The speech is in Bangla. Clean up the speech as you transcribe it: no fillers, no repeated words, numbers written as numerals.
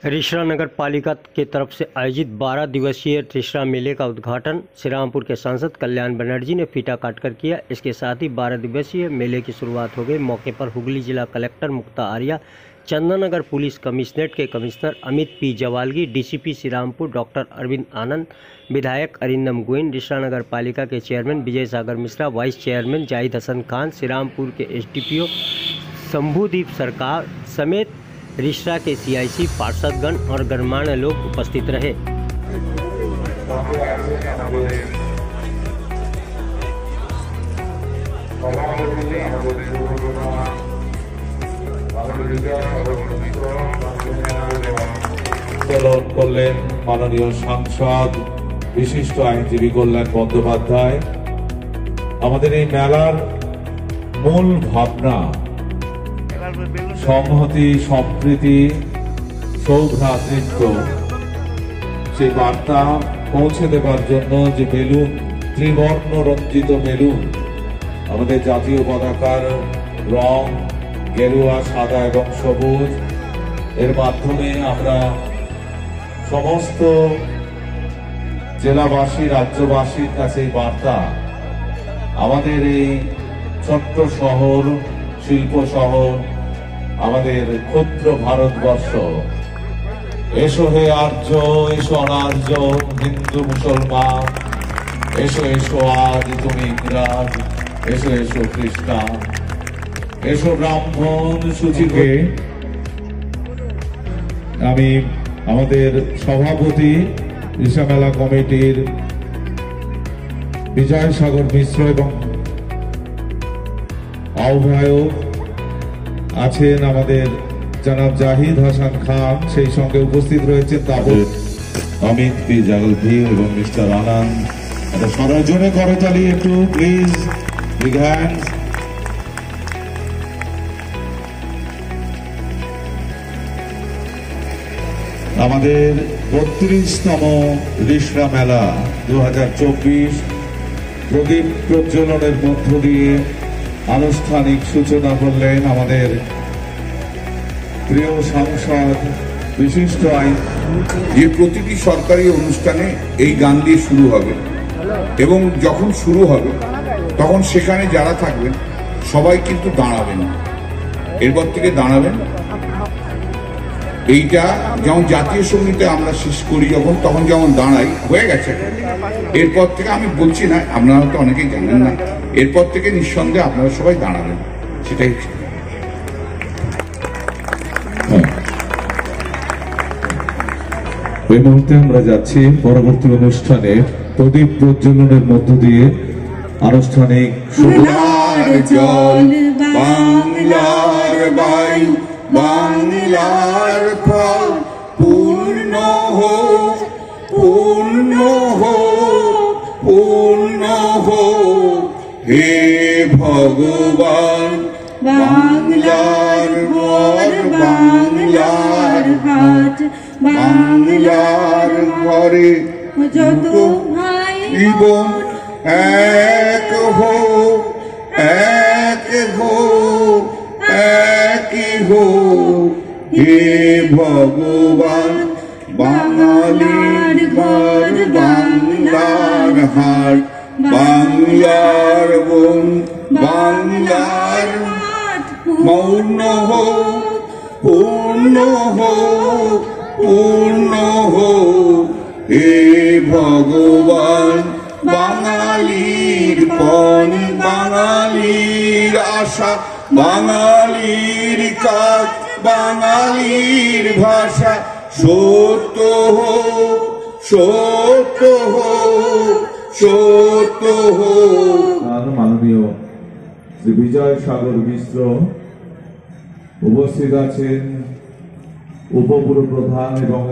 रिसरा नगर पालिका की तरफ से आयोजित 12 दिवसीय रिसरा मेले का उद्घाटन श्रीरामपुर के सांसद कल्याण बनर्जी ने फीता काटकर किया। इसके साथ ही 12 दिवसीय मेले की शुरुआत हो गई। मौके पर हुगली जिला collector Mukta Arya, Chandannagar police commissionerate के commissioner Amit P Jawalgi, DCP Shrirampur doctor Arvind Anand, विधायक अरिंदम गोइन, रिसरा नगर पालिका के chairman Vijay Sagar Mishra, vice chairman Zahid Hasan Khan, Shrirampur के एसडीपीओ शंभुदीप सरकार समेत रिसरा के सीआईसी पार्षदगण और गणमान्य लोग उपस्थित रहे। করলেন মাননীয় সাংসদ বিশিষ্ট আইনজীবী কল্যাণ বন্দ্যোপাধ্যায়। আমাদের এই মেলার মূল ভাবনা সংহতি, সম্প্রীতি, সৌভ্রাতৃত্ব, সেই বার্তা পৌঁছে দেবার জন্য যে বেলুন, ত্রিবর্ণ রঞ্জিত বেলুন, আমাদের জাতীয় পতাকার রং গেরুয়া, সাদা এবং সবুজ, এর মাধ্যমে আমরা সমস্ত জেলাবাসী, রাজ্যবাসীর কাছে এই বার্তা, আমাদের এই ছোট্ট শহর, শিল্প শহর, আমাদের ক্ষুদ্র ভারতবর্ষ, এসো হে আর্য, এসো অনার্য, হিন্দু মুসলমান, এসো এসো আজ তুমি ইংরাজ, এসো এসো খ্রিস্টান, এসো ব্রাহ্মণ সূচিকে আমি আমাদের সভাপতি রিসরা মেলা কমিটির বিজয় সাগর মিশ্র এবং আহ্বায়ক আছেন আমাদের জনাব জাহিদ হাসান খান, সেই সঙ্গে উপস্থিত রয়েছেন অমিত পি জাগলভি এবং মিস্টার আনন্দ। সবার জন্য করতালি একটু প্লিজ, বিগ হ্যান্ড। আমাদের 32তম রিসরা মেলা 2024 প্রদীপ প্রজ্বলনের মধ্য দিয়ে আনুষ্ঠানিক সূচনা করলেন আমাদের প্রিয় সাংসদ বিশিষ্ট আইন। যে প্রতিটি সরকারি অনুষ্ঠানে এই গান দিয়ে শুরু হবে এবং যখন শুরু হবে তখন সেখানে যারা থাকবেন সবাই কিন্তু দাঁড়াবেন, এরপর থেকে দাঁড়াবেন। এইটা যেমন জাতীয় সঙ্গীতে আমরা শেষ করি যখন, তখন যেমন দাঁড়াই, হয়ে গেছে। এরপর থেকে আমি বলছি না, আপনারা হয়তো অনেকেই জানেন না, এরপর থেকে নিঃসন্দেহে আপনারা সবাই দাঁড়াবেন, সেটাই হচ্ছে। এই মুহূর্তে আমরা যাচ্ছি পরবর্তী অনুষ্ঠানে প্রদীপ প্রজ্বলনের মধ্য দিয়ে আনুষ্ঠানিক জল, বাংলার বায়ু, বাংলার ফল, পূর্ণ হোক, পূর্ণ হোক, পূর্ণ হোক হে ভগবান। বাংলার ঘর, বাংলার হাট, বাংলার ঘরে যত ভাই বোন এক হোক, এক হোক, একই হোক হে ভগবান। বাঙালির ঘর, বাংলার হাট, বাংলার বোন, বাংলার হাট, পূর্ণ হোক, পূর্ণ হোক, পূর্ণ হোক হে ভগবান। বাঙালির পণ, বাঙালির আশা, বাঙালির কাজ, বাঙালির ভাষা, সত্য হোক, সত্য হোক, সত্য হোক। মাননীয় শ্রী বিজয় সাগর মিশ্র উপস্থিত আছেন, উপপুর প্রধান এবং